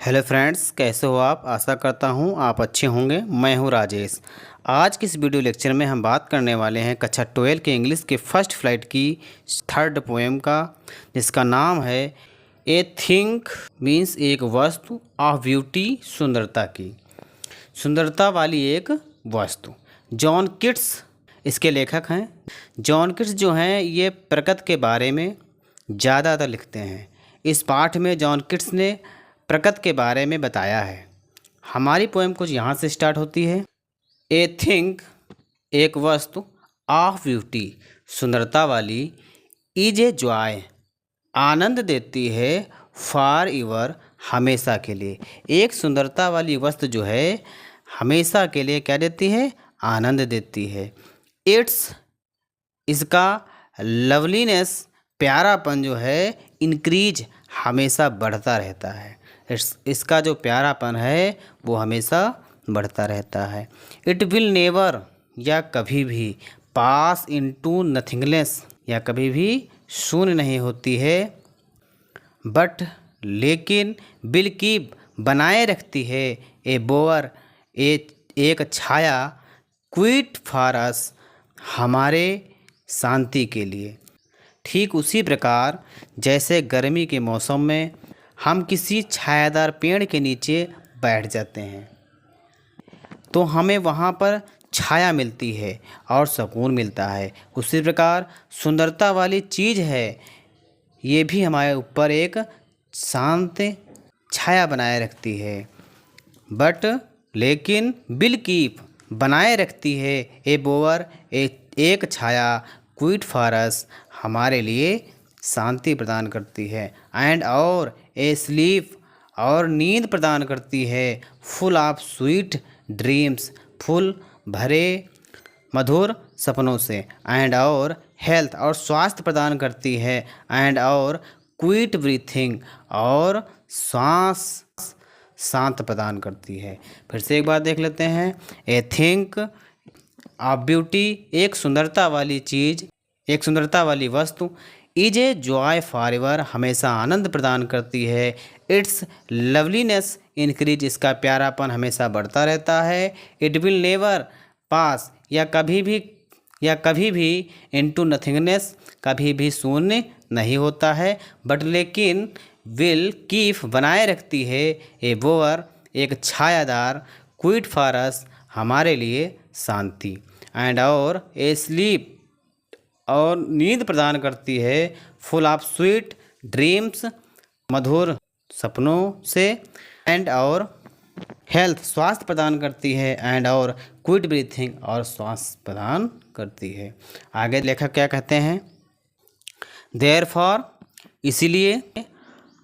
Hello friends, कैसे हो आप। आशा करता हूँ आप अच्छे होंगे। मैं हूँ राजेश। आज की इस वीडियो लेक्चर में हम बात करने वाले हैं कक्षा 12 के इंग्लिश के फर्स्ट फ्लाइट की थर्ड पोएम का, जिसका नाम है ए थिंग मीन्स एक वस्तु ऑफ ब्यूटी, सुंदरता की, सुंदरता वाली एक वस्तु। जॉन किट्स इसके लेखक हैं। जॉन किट्स जो हैं ये प्रकृति के बारे में ज़्यादातर लिखते हैं। इस पाठ में जॉन किट्स ने प्रकृति के बारे में बताया है। हमारी पोएम कुछ यहाँ से स्टार्ट होती है। ए थिंग एक वस्तु ऑफ ब्यूटी सुंदरता वाली, इज ए जॉय आनंद देती है, फॉर एवर हमेशा के लिए। एक सुंदरता वाली वस्तु जो है हमेशा के लिए क्या देती है, आनंद देती है। इट्स इसका लवलीनेस प्यारापन जो है इंक्रीज हमेशा बढ़ता रहता है। इसका जो प्यारापन है वो हमेशा बढ़ता रहता है। इट विल नेवर या कभी भी, पास इनटू नथिंगनेस या कभी भी शून्य नहीं होती है, बट लेकिन विल कीप बनाए रखती है, ए बोअर एक छाया, क्विट फॉर अस हमारे शांति के लिए। ठीक उसी प्रकार जैसे गर्मी के मौसम में हम किसी छायादार पेड़ के नीचे बैठ जाते हैं तो हमें वहाँ पर छाया मिलती है और सुकून मिलता है, उसी प्रकार सुंदरता वाली चीज़ है ये भी हमारे ऊपर एक शांत छाया बनाए रखती है, बट लेकिन विल कीप बनाए रखती है, ए बोअर एक छाया, क्विट फॉर अस हमारे लिए शांति प्रदान करती है, एंड और ए स्लीप और नींद प्रदान करती है, full of sweet dreams full भरे मधुर सपनों से, एंड और हेल्थ और स्वास्थ्य प्रदान करती है, एंड और क्विट ब्रीथिंग और सांस शांत प्रदान करती है। फिर से एक बार देख लेते हैं। ए थिंक ऑफ ब्यूटी एक सुंदरता वाली चीज़, एक सुंदरता वाली वस्तु, is a joy for ever हमेशा आनंद प्रदान करती है, इट्स लवलीनेस इंक्रीज इसका प्यारापन हमेशा बढ़ता रहता है, इट विल नेवर पास या कभी भी इनटू नथिंगनेस कभी भी शून्य नहीं होता है, बट लेकिन विल कीप बनाए रखती है, ए बोअर एक छायादार, क्विट फॉर अस हमारे लिए शांति, एंड और ए स्लीप और नींद प्रदान करती है, फुल ऑफ स्वीट ड्रीम्स मधुर सपनों से, एंड और हेल्थ स्वास्थ्य प्रदान करती है, एंड और क्विट ब्रीथिंग और श्वास प्रदान करती है। आगे लेखक क्या कहते हैं, देयरफॉर इसीलिए,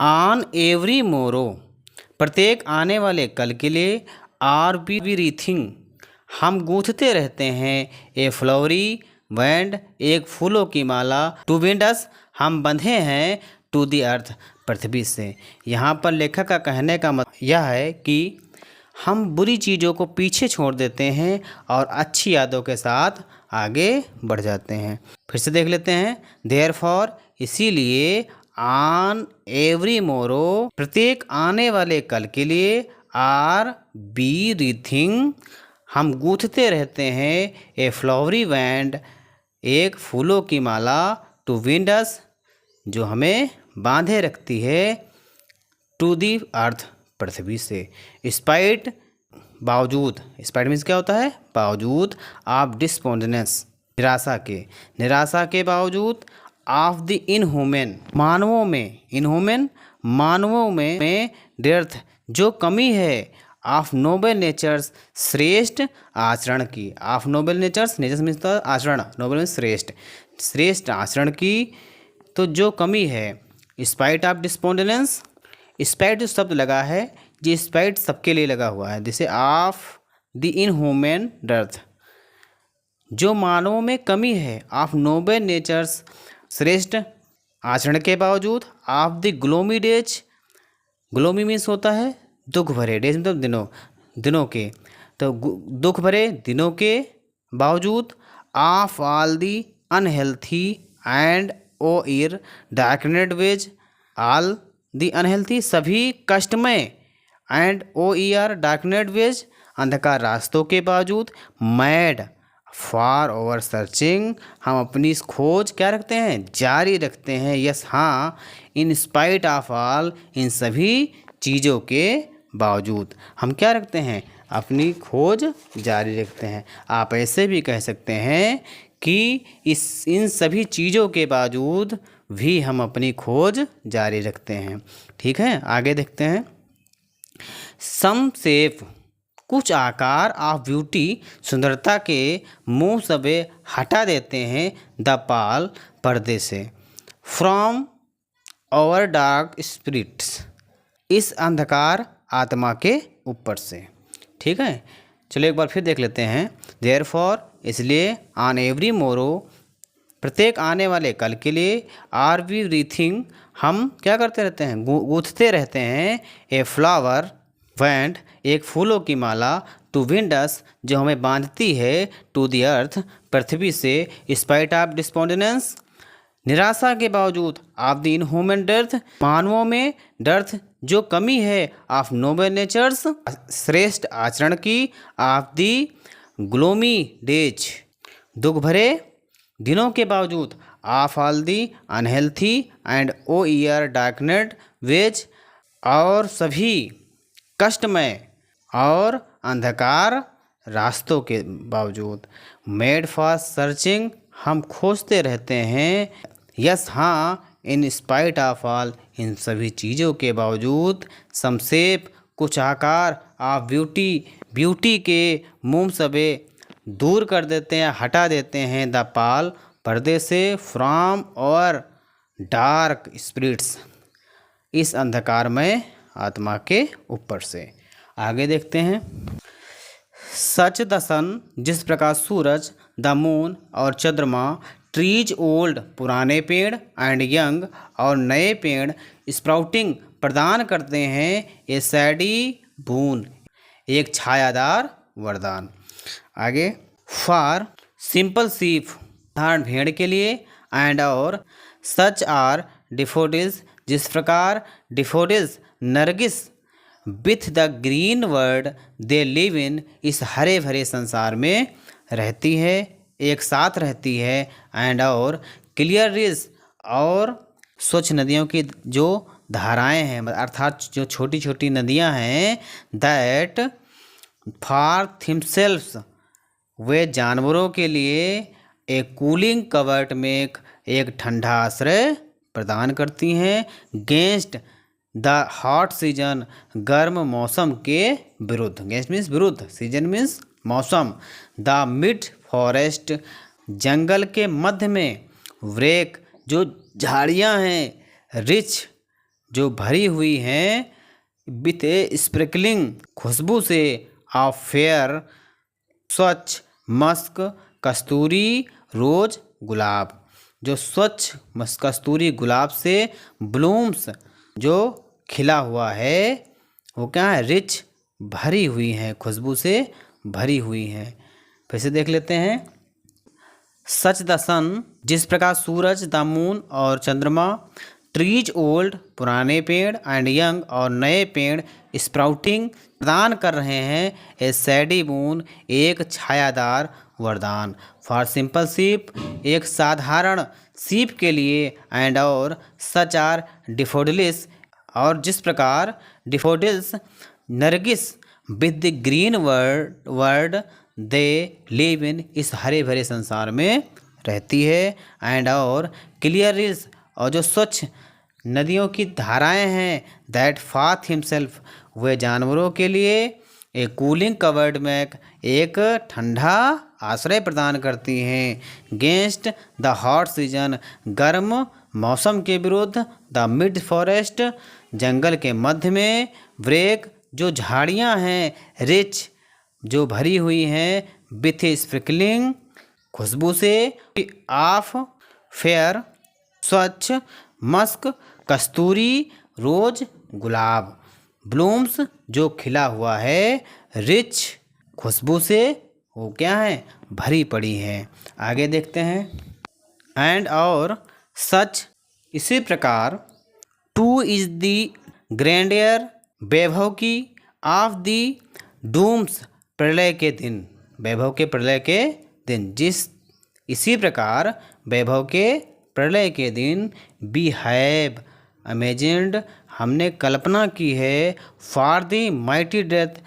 ऑन एवरी मोरो प्रत्येक आने वाले कल के लिए, आर बी रीथिंग हम गूंथते रहते हैं, ए फ्लावरी बैंड एक फूलों की माला, टू विंडस हम बंधे हैं, टू दी अर्थ पृथ्वी से। यहाँ पर लेखक का कहने का मतलब यह है कि हम बुरी चीज़ों को पीछे छोड़ देते हैं और अच्छी यादों के साथ आगे बढ़ जाते हैं। फिर से देख लेते हैं। देयरफॉर इसीलिए, ऑन एवरी मोरो प्रत्येक आने वाले कल के लिए, आर बी रीथिंग हम गूंथते रहते हैं, ए फ्लावरी बैंड एक फूलों की माला, टू विंडस जो हमें बांधे रखती है, टू दी अर्थ पृथ्वी से। स्पाइट बावजूद, स्पाइट मीन्स क्या होता है, बावजूद, ऑफ डिस्पोंडेंस निराशा के बावजूद, ऑफ द इनह्यूमन मानवों में, इनह्यूमन मानवों में, डेर्थ जो कमी है, ऑफ नोबल नेचर्स श्रेष्ठ आचरण की, ऑफ नोबल नेचर्स मीन्स आचरण, नोबल मीन्स श्रेष्ठ आचरण की, तो जो कमी है, स्पाइट ऑफ डिस्पोंडेंस स्पाइट जो शब्द लगा है, ये स्पाइट सबके लिए लगा हुआ है, जैसे ऑफ द इनह्यूमन डेर्थ जो मानवों में कमी है, ऑफ नोबल नेचर्स श्रेष्ठ आचरण के बावजूद, of the gloomy days gloomy means होता है दुख भरे, डेज मतलब दिनों के, तो दुख भरे दिनों के बावजूद, of all the unhealthy and o'er darkened ways all the unhealthy सभी कष्टमय एंड OER डार्कनेट वेज, अंधकार रास्तों के बावजूद। मैड, फॉर ओवर सर्चिंग, हम अपनी इस खोज क्या रखते हैं, जारी रखते हैं। यस हाँ, इन स्पाइट ऑफ ऑल, इन सभी चीज़ों के बावजूद हम क्या रखते हैं, अपनी खोज जारी रखते हैं। आप ऐसे भी कह सकते हैं कि इन सभी चीज़ों के बावजूद भी हम अपनी खोज जारी रखते हैं। ठीक है, आगे देखते हैं। सम शेप, कुछ आकार ऑफ ब्यूटी, सुंदरता के मुंह सबे हटा देते हैं द पाल, पर्दे से। फ्रॉम आवर डार्क स्पिरिट्स, इस अंधकार आत्मा के ऊपर से। ठीक है, चलो एक बार फिर देख लेते हैं। देयरफॉर, इसलिए, ऑन एवरी मोरो, प्रत्येक आने वाले कल के लिए, आर वी रीथिंग, हम क्या करते रहते हैं, गूंथते रहते हैं। ए फ्लावर वेंट, एक फूलों की माला। टू विंड अस, जो हमें बांधती है। टू द अर्थ, पृथ्वी से। स्पाइट ऑफ डिस्पोंडेंस, निराशा के बावजूद। ऑफ द इनह्यूमन डेर्थ, मानवों में डर्थ जो कमी है। ऑफ नोबल नेचर्स, श्रेष्ठ आचरण की। ऑफ द ग्लोमी डेज, दुख भरे दिनों के बावजूद। Of all the unhealthy and OER darknet ways, और सभी कष्टमय और अंधकार रास्तों के बावजूद। मेड फॉर सर्चिंग, हम खोजते रहते हैं। यस हाँ, इन स्पाइट ऑफ ऑल, इन सभी चीज़ों के बावजूद। संक्षेप, कुछ आकार ऑफ ब्यूटी, ब्यूटी के मुंह सबे दूर कर देते हैं, हटा देते हैं। द पाल, पर्दे से। फ्रॉम और डार्क स्पिरिट्स, इस अंधकारमय आत्मा के ऊपर से। आगे देखते हैं। सच द सन, जिस प्रकार सूरज, द मून और चंद्रमा। ट्रीज ओल्ड, पुराने पेड़। एंड यंग, और नए पेड़। स्प्राउटिंग, प्रदान करते हैं। ए सैडी बून, एक छायादार वरदान। आगे, फॉर सिंपल सीप, साधारण भेड़ के लिए। एंड और, सच आर डिफोडिल्स, जिस प्रकार डिफोडिल्स, नरगिस। With the green world they live in, इस हरे भरे संसार में रहती है, एक साथ रहती है। एंड और, क्लियर रिज, और स्वच्छ नदियों की जो धाराएं हैं, अर्थात जो छोटी छोटी नदियां हैं। दैट फॉर थिमसेल्व्स, वे जानवरों के लिए। एक कूलिंग कवर्ट में, एक ठंडा आश्रय प्रदान करती हैं। गेंस्ट द हॉट सीजन, गर्म मौसम के विरुद्ध। गेंस्ट मीन्स विरुद्ध, सीजन मीन्स मौसम। द मिड फॉरेस्ट, जंगल के मध्य में। व्रेक, जो झाड़ियाँ हैं। रिच, जो भरी हुई हैं। विथ ए स्प्रिकलिंग, खुशबू से। ऑफ फेयर, स्वच्छ। मस्क, कस्तूरी। रोज, गुलाब, जो स्वच्छ कस्तूरी गुलाब से। ब्लूम्स, जो खिला हुआ है। वो क्या है, रिच, भरी हुई है, खुशबू से भरी हुई है। फिर से देख लेते हैं। सच द सन, जिस प्रकार सूरज, द मून और चंद्रमा। ट्रीज ओल्ड, पुराने पेड़। एंड यंग, और नए पेड़। स्प्राउटिंग, प्रदान कर रहे हैं। ए सैडी मून, एक छायादार वरदान। फॉर सिंपल सीप, एक साधारण सीप के लिए। एंड और, सच आर डिफोडिलिस, और जिस प्रकार डिफोडिल्स, नरगिस। With the green world they live in, इस हरे भरे संसार में रहती है। एंड और, क्लियर रिज, और जो स्वच्छ नदियों की धाराएं हैं। दैट फाथ हिमसेल्फ, वे जानवरों के लिए। एक कूलिंग कवर्ड मैक, एक ठंडा आश्रय प्रदान करती हैं। गेंस्ट द हॉट सीजन, गर्म मौसम के विरुद्ध। द मिड फॉरेस्ट, जंगल के मध्य में। ब्रेक, जो झाड़ियाँ हैं। रिच, जो भरी हुई हैं। विथ स्प्रिकलिंग, खुशबू से। ऑफ फेयर, स्वच्छ। मस्क, कस्तूरी। रोज, गुलाब। ब्लूम्स, जो खिला हुआ है। रिच, खुशबू से वो क्या है, भरी पड़ी है। आगे देखते हैं। एंड और, सच, इसी प्रकार। टू इज दी ग्रैंडियर, वैभव की। ऑफ दी डूम्स, प्रलय के दिन, वैभव के प्रलय के दिन। इसी प्रकार वैभव के प्रलय के दिन वी हैव इमेजिन्ड, हमने कल्पना की है, फॉर दी माइटी डेथ,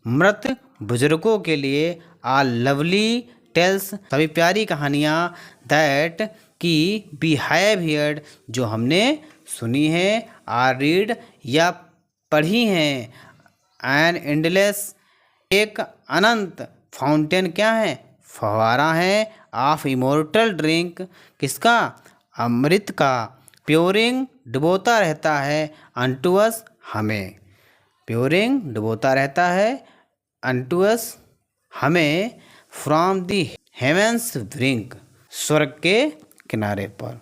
मृत बुजुर्गों के लिए, आ लवली टेल्स, सभी प्यारी कहानियाँ, दैट की वी हैव हियर्ड, जो हमने सुनी है, आर रीड या पढ़ी हैं, एन एंडलेस, एक अनंत, फाउंटेन क्या है, फव्वारा है, ऑफ इमोर्टल ड्रिंक, किसका, अमृत का, प्योरिंग डुबोता रहता है, अनटू अस, हमें, प्योरिंग डुबोता रहता है, अनटू अस, हमें, फ्रॉम दी हेवेंस ब्रिंक, स्वर्ग के किनारे पर।